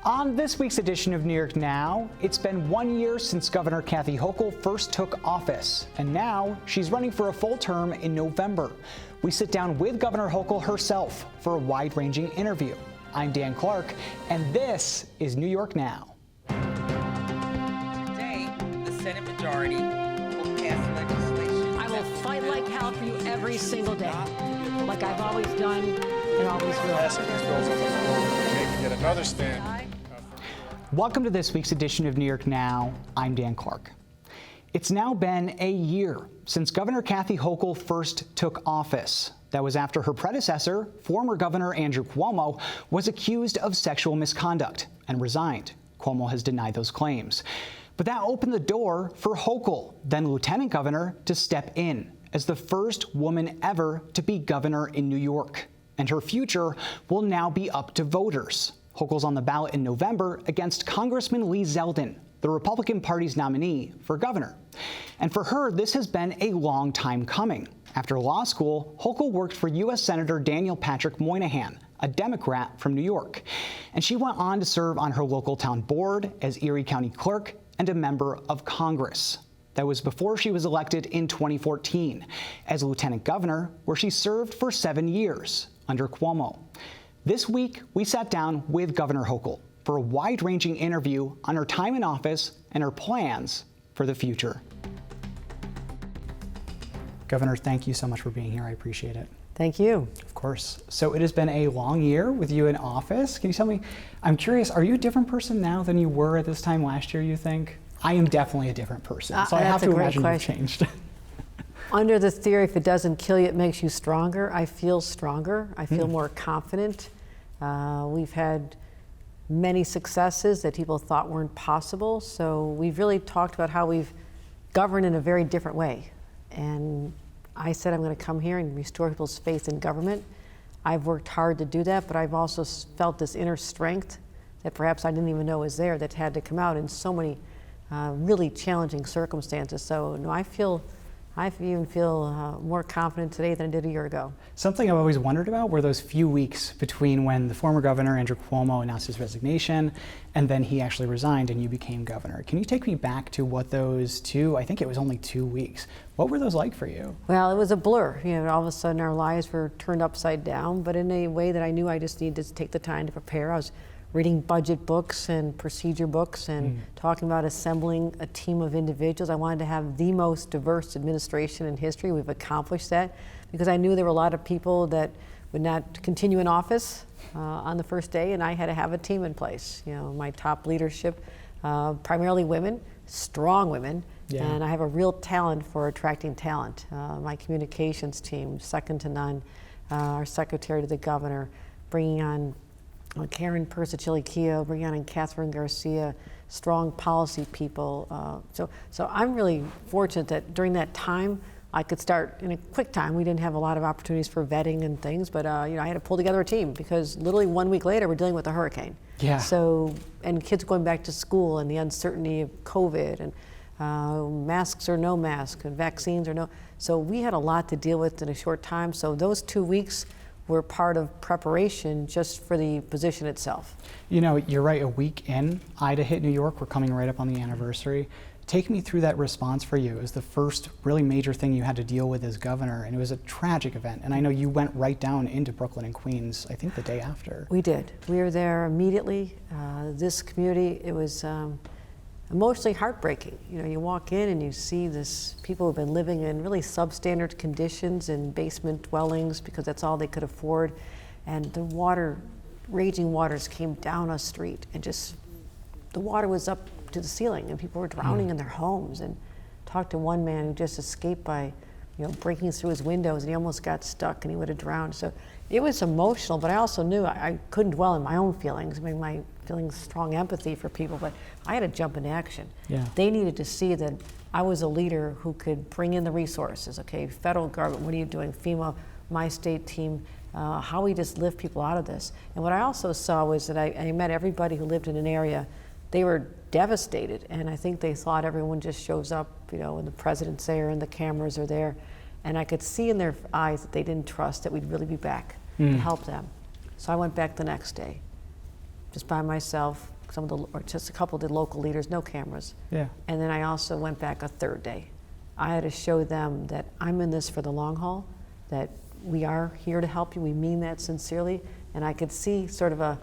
On this week's edition of New York Now, it's been 1 year since Governor Kathy Hochul first took office, and now she's running for a full term in November. We sit down with Governor Hochul herself for a wide-ranging interview. I'm Dan Clark, and this is New York Now. Today, the Senate majority will pass legislation. I will fight like hell for you every single day, like I've always done and always will. Passing these bills on the floor, making yet another stand. Welcome to this week's edition of New York Now. I'm Dan Clark. It's now been a year since Governor Kathy Hochul first took office. That was after her predecessor, former Governor Andrew Cuomo, was accused of sexual misconduct and resigned. Cuomo has denied those claims. But that opened the door for Hochul, then Lieutenant Governor, to step in as the first woman ever to be governor in New York. And her future will now be up to voters. Hochul's on the ballot in November against Congressman Lee Zeldin, the Republican Party's nominee for governor. And for her, this has been a long time coming. After law school, Hochul worked for U.S. Senator Daniel Patrick Moynihan, a Democrat from New York. And she went on to serve on her local town board as Erie County Clerk and a member of Congress. That was before she was elected in 2014 as Lieutenant Governor, where she served for 7 years under Cuomo. This week, we sat down with Governor Hochul for a wide-ranging interview on her time in office and her plans for the future. Governor, thank you so much for being here. I appreciate it. Thank you. Of course. So it has been a long year with you in office. Can you tell me, I'm curious, are you a different person now than you were at this time last year, you think? I am definitely a different person, so I have to imagine you've changed. Under the theory, if it doesn't kill you, it makes you stronger. I feel stronger. I feel more confident. We've had many successes that people thought weren't possible. So we've really talked about how we've governed in a very different way. And I said I'm going to come here and restore people's faith in government. I've worked hard to do that, but I've also felt this inner strength that perhaps I didn't even know was there that had to come out in so many really challenging circumstances. So no, I even feel more confident today than I did a year ago. Something I've always wondered about were those few weeks between when the former governor, Andrew Cuomo, announced his resignation and then he actually resigned and you became governor. Can you take me back to what those I think it was only 2 weeks. What were those like for you? Well, it was a blur. You know, all of a sudden our lives were turned upside down, but in a way that I knew I just needed to take the time to prepare. I was reading budget books and procedure books and talking about assembling a team of individuals. I wanted to have the most diverse administration in history. We've accomplished that because I knew there were a lot of people that would not continue in office on the first day, and I had to have a team in place. You know, my top leadership, primarily women, strong women, and I have a real talent for attracting talent. My communications team, second to none, our secretary to the governor, bringing on Karen Persicilli-Keough, bringing on Catherine Garcia, strong policy people. So I'm really fortunate that during that time, I could start in a quick time. We didn't have a lot of opportunities for vetting and things, but you know, I had to pull together a team because literally 1 week later, we're dealing with a hurricane. Yeah. So, and kids going back to school and the uncertainty of COVID and masks or no mask and vaccines or no. So we had a lot to deal with in a short time. So those 2 weeks were part of preparation just for the position itself. You know, you're right, a week in, Ida hit New York. We're coming right up on the anniversary. Take me through that response for you. It was the first really major thing you had to deal with as governor, and it was a tragic event. And I know you went right down into Brooklyn and Queens, I think the day after. We did. We were there immediately. This community, it was emotionally heartbreaking. You know, you walk in and you see this people who've been living in really substandard conditions in basement dwellings because that's all they could afford. And the raging waters came down a street and just, the water was up to the ceiling and people were drowning in their homes. And talked to one man who just escaped by, you know, breaking through his windows and he almost got stuck and he would have drowned. So it was emotional, but I also knew I couldn't dwell in my own feelings. I mean, my feeling strong empathy for people, but I had to jump into action. Yeah. They needed to see that I was a leader who could bring in the resources. Okay, federal government, what are you doing? FEMA, my state team, how we just lift people out of this. And what I also saw was that I met everybody who lived in an area. They were devastated, and I think they thought everyone just shows up, you know, and the president's there and the cameras are there. And I could see in their eyes that they didn't trust that we'd really be back to help them. So I went back the next day, just by myself, or just a couple of the local leaders, no cameras. Yeah. And then I also went back a third day. I had to show them that I'm in this for the long haul, that we are here to help you, we mean that sincerely, and I could see sort of a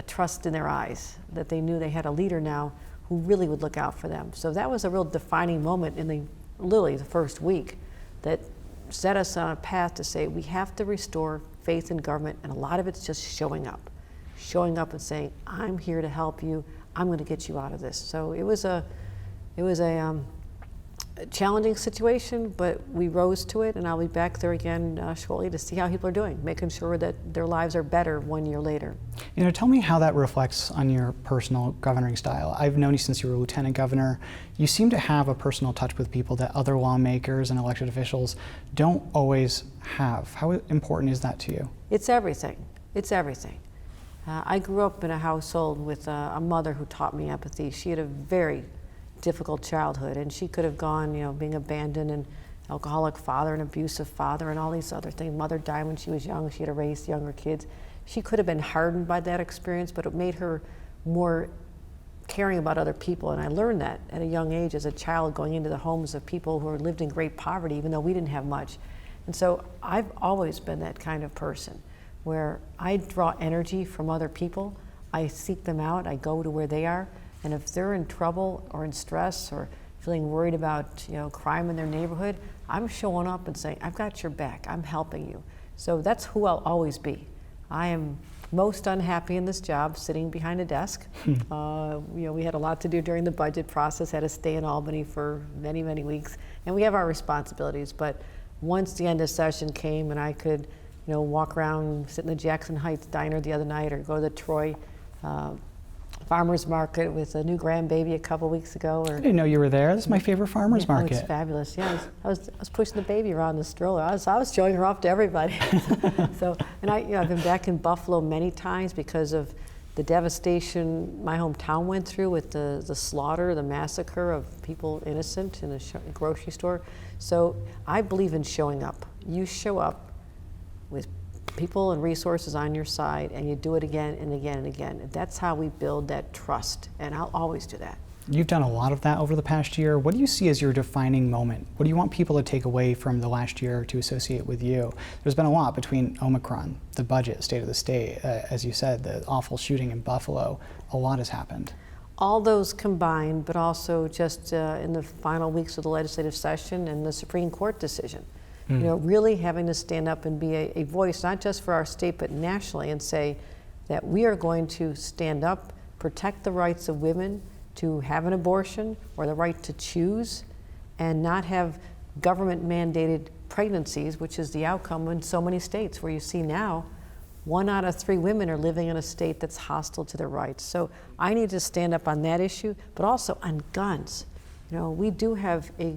trust in their eyes, that they knew they had a leader now who really would look out for them. So that was a real defining moment in literally the first week that set us on a path to say we have to restore faith in government, and a lot of it's just showing up and saying, I'm here to help you, I'm going to get you out of this. So it was a challenging situation, but we rose to it, and I'll be back there again shortly to see how people are doing, making sure that their lives are better 1 year later. Tell me how that reflects on your personal governing style. I've known you since you were lieutenant governor. You seem to have a personal touch with people that other lawmakers and elected officials don't always have. How important is that to you? It's everything. It's everything. I grew up in a household with a mother who taught me empathy. She had a very difficult childhood, and she could have gone, being abandoned, and alcoholic father, an abusive father, and all these other things. Mother died when she was young. She had to raise younger kids. She could have been hardened by that experience, but it made her more caring about other people. And I learned that at a young age as a child, going into the homes of people who lived in great poverty, even though we didn't have much. And so I've always been that kind of person where I draw energy from other people. I seek them out. I go to where they are. And if they're in trouble or in stress or feeling worried about crime in their neighborhood, I'm showing up and saying, I've got your back, I'm helping you. So that's who I'll always be. I am most unhappy in this job, sitting behind a desk. We had a lot to do during the budget process, had to stay in Albany for many, many weeks, and we have our responsibilities. But once the end of session came and I could walk around, sit in the Jackson Heights diner the other night, or go to the Troy farmer's market with a new grandbaby a couple weeks ago. I didn't know you were there. This is my favorite farmer's market. It's fabulous. Yeah, I was pushing the baby around the stroller. I was showing her off to everybody. I've been back in Buffalo many times because of the devastation my hometown went through with the slaughter, the massacre of people innocent in a grocery store. So I believe in showing up. You show up with people and resources on your side, and you do it again and again and again. And that's how we build that trust, and I'll always do that. You've done a lot of that over the past year. What do you see as your defining moment? What do you want people to take away from the last year to associate with you? There's been a lot between Omicron, the budget, state of the state, as you said, the awful shooting in Buffalo. A lot has happened. All those combined, but also just in the final weeks of the legislative session and the Supreme Court decision. Really having to stand up and be a voice, not just for our state, but nationally, and say that we are going to stand up, protect the rights of women to have an abortion or the right to choose, and not have government-mandated pregnancies, which is the outcome in so many states where you see now 1 out of 3 women are living in a state that's hostile to their rights. So I need to stand up on that issue, but also on guns. We do have a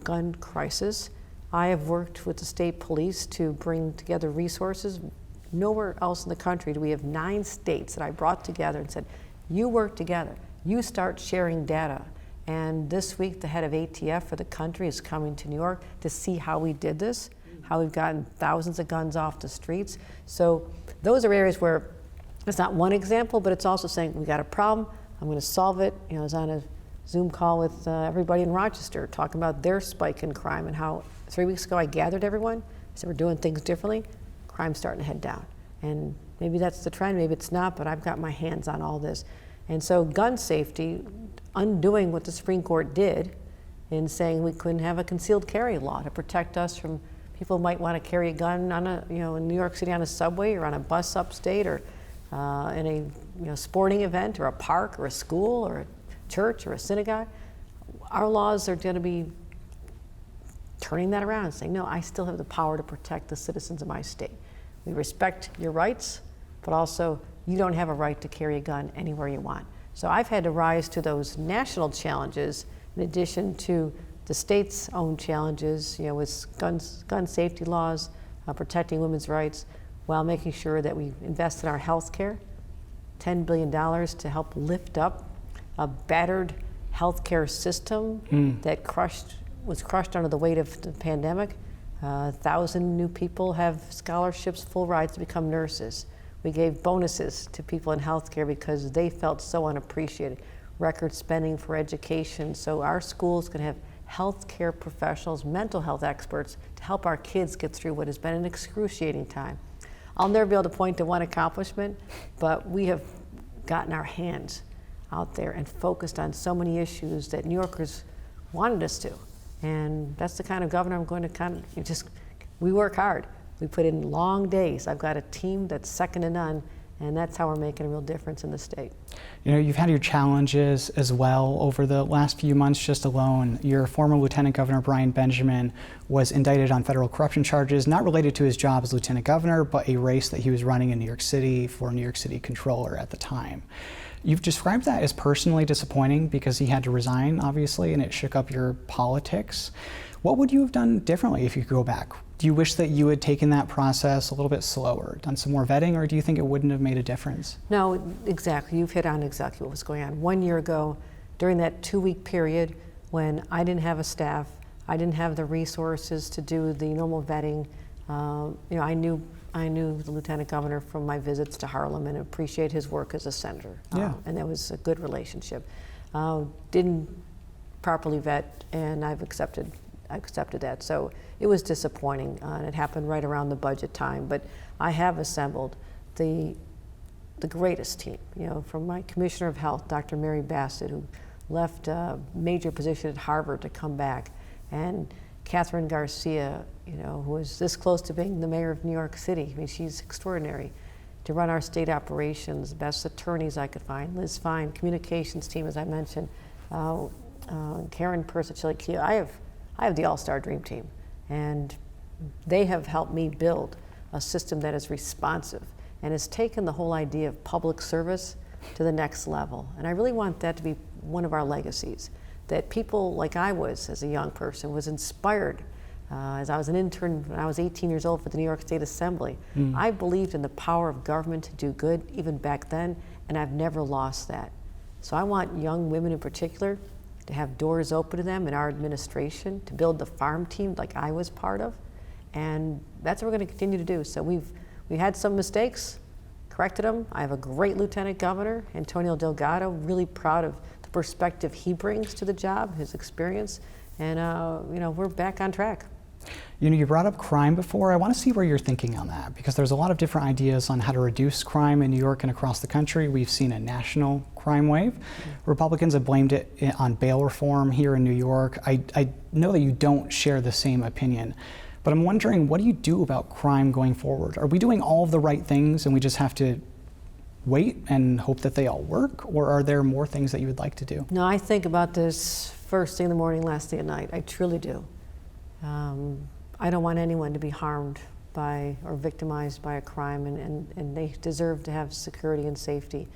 gun crisis. I have worked with the state police to bring together resources. Nowhere else in the country do we have 9 states that I brought together and said, you work together, you start sharing data. And this week, the head of ATF for the country is coming to New York to see how we did this, how we've gotten thousands of guns off the streets. So those are areas where it's not one example, but it's also saying, we got a problem, I'm gonna solve it. I was on a Zoom call with everybody in Rochester talking about their spike in crime and how 3 weeks ago I gathered everyone, I said we're doing things differently, crime's starting to head down. And maybe that's the trend, maybe it's not, but I've got my hands on all this. And so gun safety, undoing what the Supreme Court did in saying we couldn't have a concealed carry law to protect us from people who might want to carry a gun on in New York City on a subway or on a bus upstate or in a sporting event or a park or a school or a church or a synagogue. Our laws are going to be turning that around and saying, no, I still have the power to protect the citizens of my state. We respect your rights, but also you don't have a right to carry a gun anywhere you want. So I've had to rise to those national challenges in addition to the state's own challenges, with gun safety laws, protecting women's rights, while making sure that we invest in our health care, $10 billion to help lift up a battered healthcare system that was crushed under the weight of the pandemic. 1,000 new people have scholarships, full rides to become nurses. We gave bonuses to people in healthcare because they felt so unappreciated. Record spending for education, so our schools can have healthcare professionals, mental health experts to help our kids get through what has been an excruciating time. I'll never be able to point to one accomplishment, but we have gotten our hands out there and focused on so many issues that New Yorkers wanted us to. And that's the kind of governor I'm going to we work hard. We put in long days. I've got a team that's second to none, and that's how we're making a real difference in the state. You know, you've had your challenges as well over the last few months just alone. Your former Lieutenant Governor Brian Benjamin was indicted on federal corruption charges not related to his job as Lieutenant Governor, but a race that he was running in New York City for New York City Controller at the time. You've described that as personally disappointing because he had to resign, obviously, and it shook up your politics. What would you have done differently if you could go back? Do you wish that you had taken that process a little bit slower, done some more vetting, or do you think it wouldn't have made a difference? No, exactly. You've hit on exactly what was going on. 1 year ago, during that 2-week period when I didn't have a staff, I didn't have the resources to do the normal vetting. I knew the Lieutenant Governor from my visits to Harlem and appreciate his work as a senator. And that was a good relationship. Didn't properly vet, and I've accepted that. So it was disappointing, and it happened right around the budget time. But I have assembled the greatest team. From my Commissioner of Health, Dr. Mary Bassett, who left a major position at Harvard to come back, and Catherine Garcia, who was this close to being the mayor of New York City. I mean, she's extraordinary to run our state operations. Best attorneys I could find, Liz Fine, communications team, as I mentioned, Karen Persichelli. I have the all-star dream team, and they have helped me build a system that is responsive and has taken the whole idea of public service to the next level. And I really want that to be one of our legacies, that people like I was as a young person was inspired. As I was an intern when I was 18 years old for the New York State Assembly, I believed in the power of government to do good even back then, and I've never lost that. So I want young women in particular to have doors open to them in our administration, to build the farm team like I was part of, and that's what we're going to continue to do. So we had some mistakes, corrected them. I have a great Lieutenant Governor, Antonio Delgado, really proud of the perspective he brings to the job, his experience, and we're back on track. You brought up crime before. I want to see where you're thinking on that, because there's a lot of different ideas on how to reduce crime in New York and across the country. We've seen a national crime wave. Republicans have blamed it on bail reform here in New York. I know that you don't share the same opinion, but I'm wondering, what do you do about crime going forward? Are we doing all of the right things and we just have to wait and hope that they all work, or are there more things that you would like to do? No, I think about this first thing in the morning, last thing at night. I truly do. I don't want anyone to be harmed by or victimized by a crime, and they deserve to have security and safety.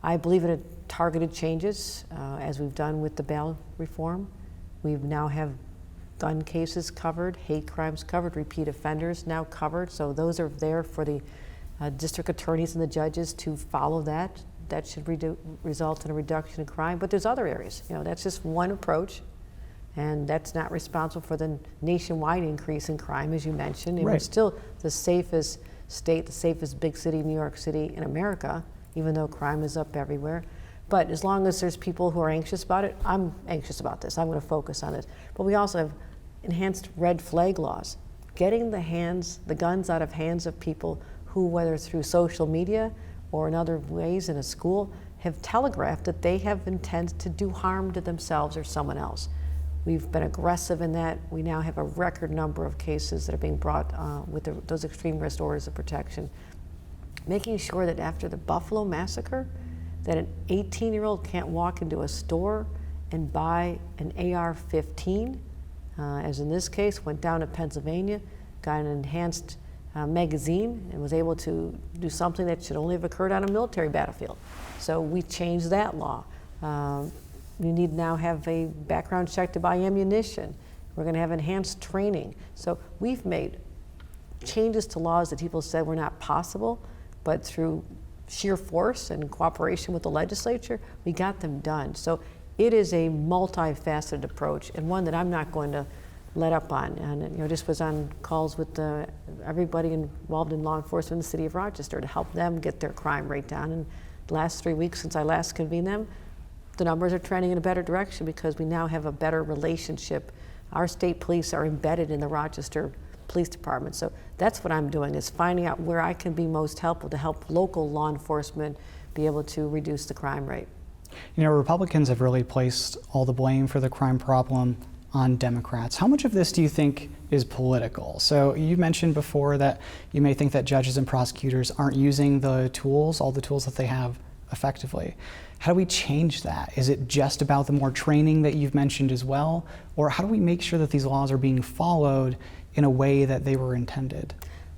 I believe in targeted changes, as we've done with the bail reform. We now have gun cases covered, hate crimes covered, repeat offenders now covered. So those are there for the district attorneys and the judges to follow that. That should result in a reduction in crime. But there's other areas. That's just one approach. And that's not responsible for the nationwide increase in crime, as you mentioned. And Right. We're still the safest state, the safest big city, New York City, in America, even though crime is up everywhere. But as long as there's people who are anxious about it, I'm anxious about this. I'm going to focus on this. But we also have enhanced red flag laws, getting the guns out of hands of people who, whether through social media or in other ways in a school, have telegraphed that they have intent to do harm to themselves or someone else. We've been aggressive in that. We now have a record number of cases that are being brought with those extreme risk orders of protection. Making sure that after the Buffalo massacre, that an 18-year-old can't walk into a store and buy an AR-15, as in this case, went down to Pennsylvania, got an enhanced magazine, and was able to do something that should only have occurred on a military battlefield. So we changed that law. You need now have a background check to buy ammunition. We're going to have enhanced training. So we've made changes to laws that people said were not possible, but through sheer force and cooperation with the legislature, we got them done. So it is a multifaceted approach, and one that I'm not going to let up on. And just was on calls with everybody involved in law enforcement in the city of Rochester to help them get their crime rate down. And the last 3 weeks since I last convened them, the numbers are trending in a better direction because we now have a better relationship. Our state police are embedded in the Rochester Police Department. So that's what I'm doing, is finding out where I can be most helpful to help local law enforcement be able to reduce the crime rate. Republicans have really placed all the blame for the crime problem on Democrats. How much of this do you think is political? So you mentioned before that you may think that judges and prosecutors aren't using the tools, all the tools that they have, effectively. How do we change that? Is it just about the more training that you've mentioned as well? Or how do we make sure that these laws are being followed in a way that they were intended?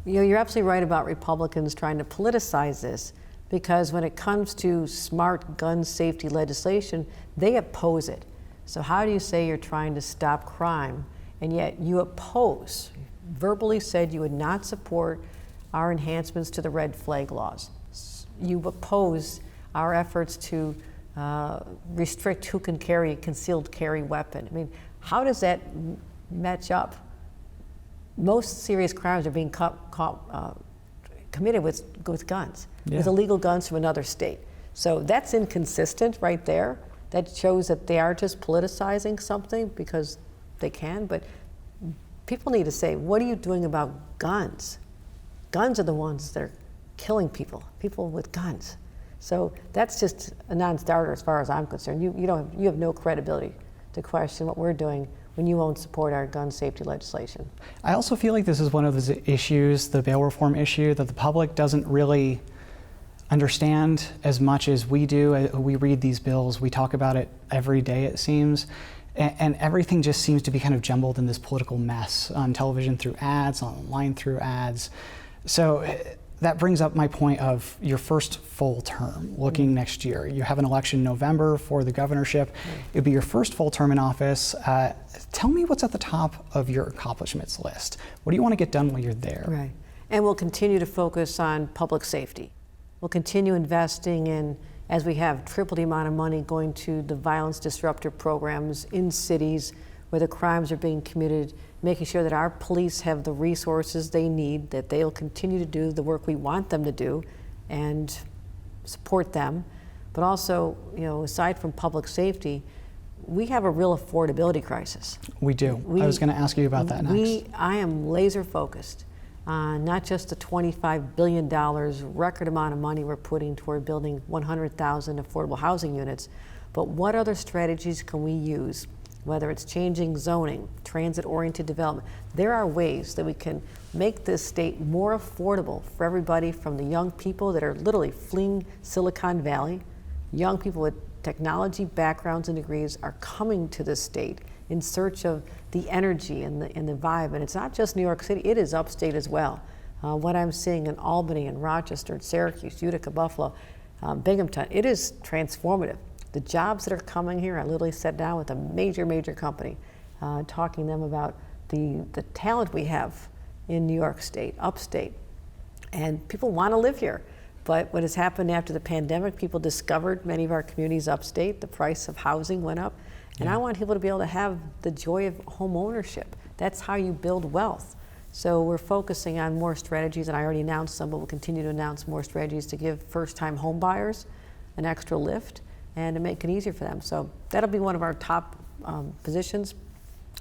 You're absolutely right about Republicans trying to politicize this, because when it comes to smart gun safety legislation, they oppose it. So how do you say you're trying to stop crime and yet you oppose, verbally said you would not support our enhancements to the red flag laws? You oppose our efforts to restrict who can carry a concealed carry weapon. I mean, how does that match up? Most serious crimes are being committed with guns, with illegal guns from another state. So that's inconsistent right there. That shows that they are just politicizing something because they can, but people need to say, what are you doing about guns? Guns are the ones that are killing people with guns. So that's just a non-starter as far as I'm concerned. You have no credibility to question what we're doing when you won't support our gun safety legislation. I also feel like this is one of those issues, the bail reform issue, that the public doesn't really understand as much as we do. We read these bills, we talk about it every day, it seems, and everything just seems to be kind of jumbled in this political mess on television through ads, online through ads. So that brings up my point of your first full term, looking next year. You have an election in November for the governorship. It'll be your first full term in office. Tell me what's at the top of your accomplishments list. What do you want to get done while you're there? Right. And we'll continue to focus on public safety. We'll continue investing in, as we have, triple the amount of money going to the violence disruptor programs in cities where the crimes are being committed, making sure that our police have the resources they need, that they'll continue to do the work we want them to do and support them. But also, aside from public safety, we have a real affordability crisis. We do. I was going to ask you about that next. I am laser focused on not just the $25 billion record amount of money we're putting toward building 100,000 affordable housing units, but what other strategies can we use, whether it's changing zoning, transit-oriented development. There are ways that we can make this state more affordable for everybody, from the young people that are literally fleeing Silicon Valley. Young people with technology backgrounds and degrees are coming to this state in search of the energy and the vibe. And it's not just New York City, it is upstate as well. What I'm seeing in Albany and Rochester and Syracuse, Utica, Buffalo, Binghamton, it is transformative. The jobs that are coming here, I literally sat down with a major company, talking to them about the talent we have in New York State, upstate. And people want to live here. But what has happened after the pandemic, people discovered many of our communities upstate, the price of housing went up. And I want people to be able to have the joy of home ownership. That's how you build wealth. So we're focusing on more strategies, and I already announced some, but we'll continue to announce more strategies to give first-time home buyers an extra lift and to make it easier for them. So that'll be one of our top positions,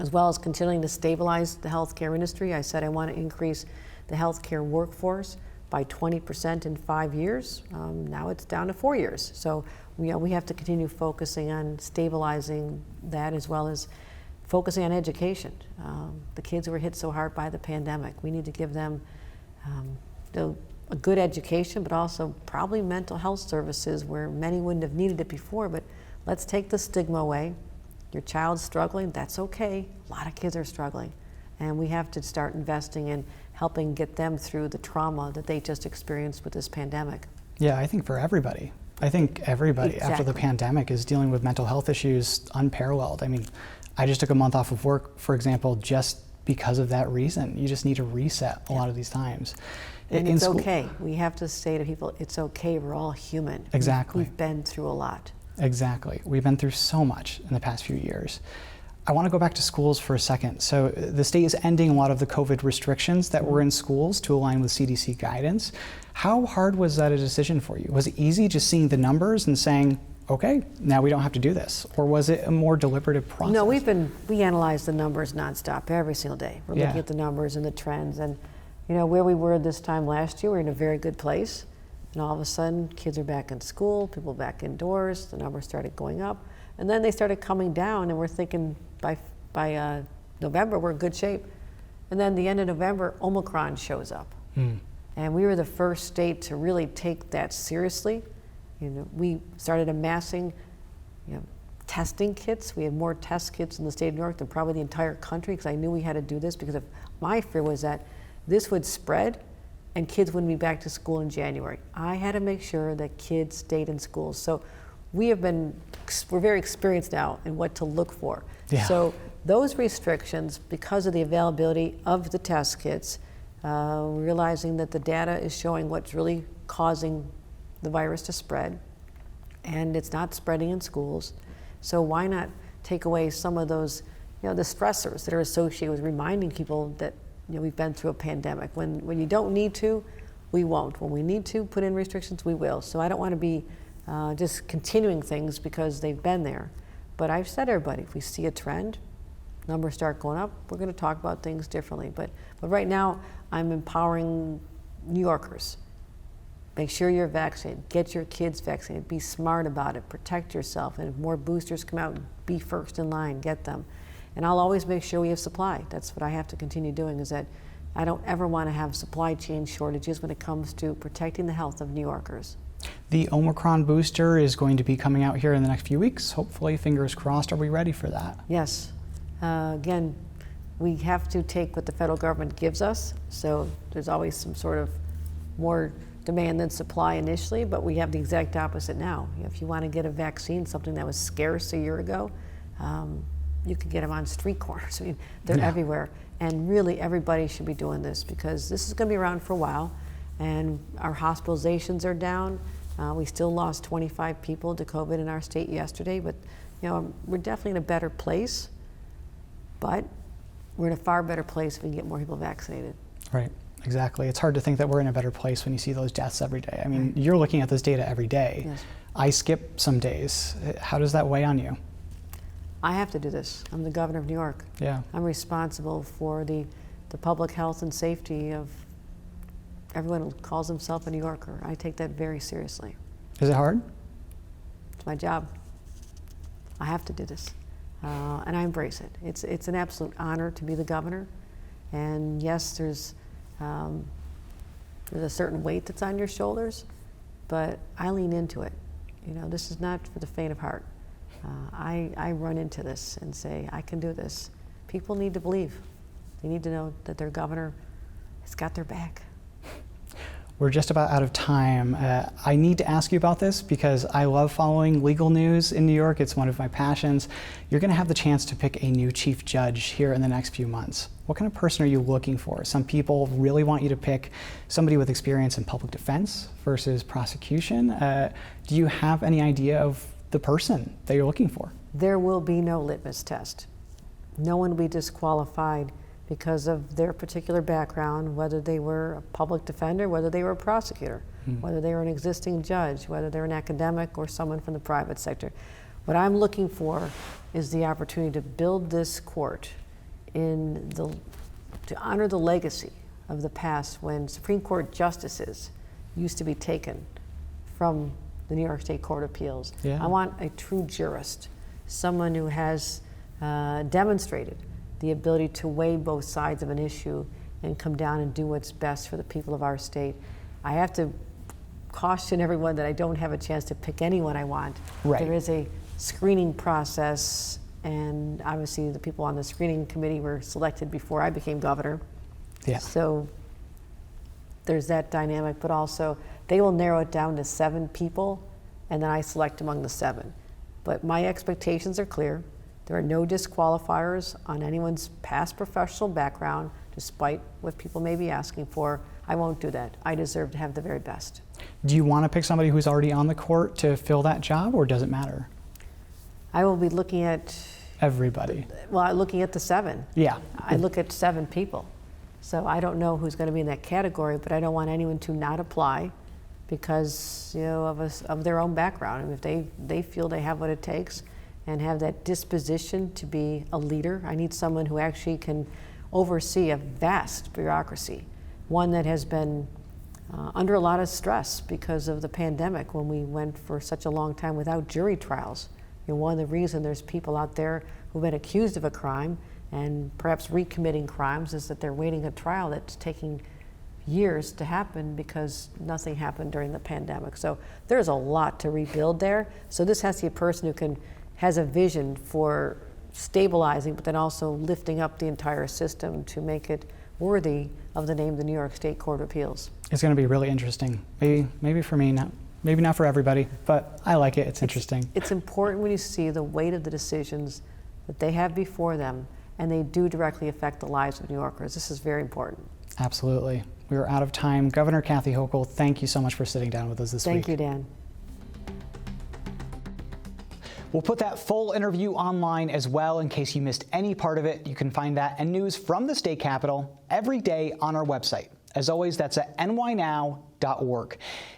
as well as continuing to stabilize the healthcare industry. I said I want to increase the healthcare workforce by 20% in 5 years. Now it's down to 4 years. So we have to continue focusing on stabilizing that, as well as focusing on education. The kids who were hit so hard by the pandemic, we need to give them a good education, but also probably mental health services where many wouldn't have needed it before. But let's take the stigma away. Your child's struggling, that's okay. A lot of kids are struggling. And we have to start investing in helping get them through the trauma that they just experienced with this pandemic. Yeah, I think for everybody. I think everybody after the pandemic is dealing with mental health issues unparalleled. I mean, I just took a month off of work, for example, just because of that reason. You just need to reset a lot of these times. And it's okay. We have to say to people, it's okay, we're all human. Exactly. We've been through a lot. Exactly. We've been through so much in the past few years. I want to go back to schools for a second. So the state is ending a lot of the COVID restrictions that were in schools to align with CDC guidance. How hard was that a decision for you? Was it easy just seeing the numbers and saying, okay, now we don't have to do this? Or was it a more deliberative process? No, we analyze the numbers nonstop every single day. We're Yeah. looking at the numbers and the trends, and where we were this time last year, we're in a very good place. And all of a sudden, kids are back in school, people back indoors, the numbers started going up, and then they started coming down, and we're thinking by November we're in good shape. And then the end of November, Omicron shows up. And we were the first state to really take that seriously. We started amassing testing kits. We had more test kits in the state of New York than probably the entire country, because I knew we had to do this, because my fear was that this would spread and kids wouldn't be back to school in January. I had to make sure that kids stayed in schools. So we're very experienced now in what to look for. Yeah. So those restrictions, because of the availability of the test kits, realizing that the data is showing what's really causing the virus to spread, and it's not spreading in schools. So why not take away some of those, the stressors that are associated with reminding people that we've been through a pandemic. When you don't need to, we won't. When we need to put in restrictions, we will. So I don't want to be just continuing things because they've been there. But I've said to everybody, if we see a trend, numbers start going up, we're going to talk about things differently. But right now, I'm empowering New Yorkers. Make sure you're vaccinated. Get your kids vaccinated. Be smart about it. Protect yourself. And if more boosters come out, be first in line. Get them. And I'll always make sure we have supply. That's what I have to continue doing, is that I don't ever want to have supply chain shortages when it comes to protecting the health of New Yorkers. The Omicron booster is going to be coming out here in the next few weeks. Hopefully, fingers crossed. Are we ready for that? Yes. Again, we have to take what the federal government gives us. So there's always some sort of more demand than supply initially, but we have the exact opposite now. If you want to get a vaccine, something that was scarce a year ago, you can get them on street corners. I mean, they're everywhere. And really, everybody should be doing this, because this is going to be around for a while. And our hospitalizations are down. We still lost 25 people to COVID in our state yesterday, but we're definitely in a better place. But we're in a far better place if we can get more people vaccinated. Right, exactly. It's hard to think that we're in a better place when you see those deaths every day. I mean, you're looking at this data every day. Yes. I skip some days. How does that weigh on you? I have to do this. I'm the governor of New York. Yeah. I'm responsible for the public health and safety of everyone who calls himself a New Yorker. I take that very seriously. Is it hard? It's my job. I have to do this. And I embrace it. It's an absolute honor to be the governor. And yes, there's a certain weight that's on your shoulders, but I lean into it. This is not for the faint of heart. I run into this and say, I can do this. People need to believe. They need to know that their governor has got their back. We're just about out of time. I need to ask you about this because I love following legal news in New York. It's one of my passions. You're going to have the chance to pick a new chief judge here in the next few months. What kind of person are you looking for? Some people really want you to pick somebody with experience in public defense versus prosecution. Do you have any idea of the person that you're looking for? There will be no litmus test. No one will be disqualified because of their particular background, whether they were a public defender, whether they were a prosecutor, whether they were an existing judge, whether they're an academic or someone from the private sector. What I'm looking for is the opportunity to build this court to honor the legacy of the past, when Supreme Court justices used to be taken from the New York State Court of Appeals. Yeah. I want a true jurist, someone who has demonstrated the ability to weigh both sides of an issue and come down and do what's best for the people of our state. I have to caution everyone that I don't have a chance to pick anyone I want. Right. There is a screening process, and obviously the people on the screening committee were selected before I became governor. Yeah. So there's that dynamic, but also they will narrow it down to 7 people, and then I select among the 7. But my expectations are clear. There are no disqualifiers on anyone's past professional background, despite what people may be asking for. I won't do that. I deserve to have the very best. Do you want to pick somebody who's already on the court to fill that job, or does it matter? I will be looking at, Everybody. Well, looking at the 7. Yeah. I look at 7 people. So I don't know who's going to be in that category, but I don't want anyone to not apply because, of their own background. And if they feel they have what it takes and have that disposition to be a leader, I need someone who actually can oversee a vast bureaucracy, one that has been under a lot of stress because of the pandemic when we went for such a long time without jury trials. One of the reasons there's people out there who've been accused of a crime and perhaps recommitting crimes is that they're waiting a trial that's taking years to happen because nothing happened during the pandemic. So there's a lot to rebuild there. So this has to be a person who has a vision for stabilizing, but then also lifting up the entire system to make it worthy of the name of the New York State Court of Appeals. It's going to be really interesting. Maybe for me, maybe not for everybody, but I like it. It's interesting. It's important when you see the weight of the decisions that they have before them, and they do directly affect the lives of New Yorkers. This is very important. Absolutely. We are out of time. Governor Kathy Hochul, thank you so much for sitting down with us this week. Thank you, Dan. We'll put that full interview online as well in case you missed any part of it. You can find that and news from the state capitol every day on our website. As always, that's at nynow.org.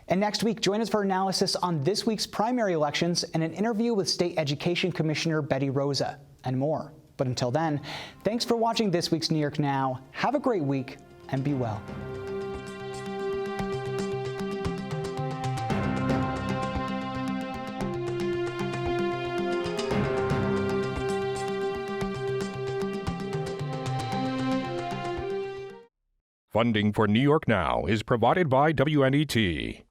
And next week, join us for analysis on this week's primary elections and an interview with State Education Commissioner Betty Rosa and more. But until then, thanks for watching this week's New York Now. Have a great week and be well. Funding for New York Now is provided by WNET.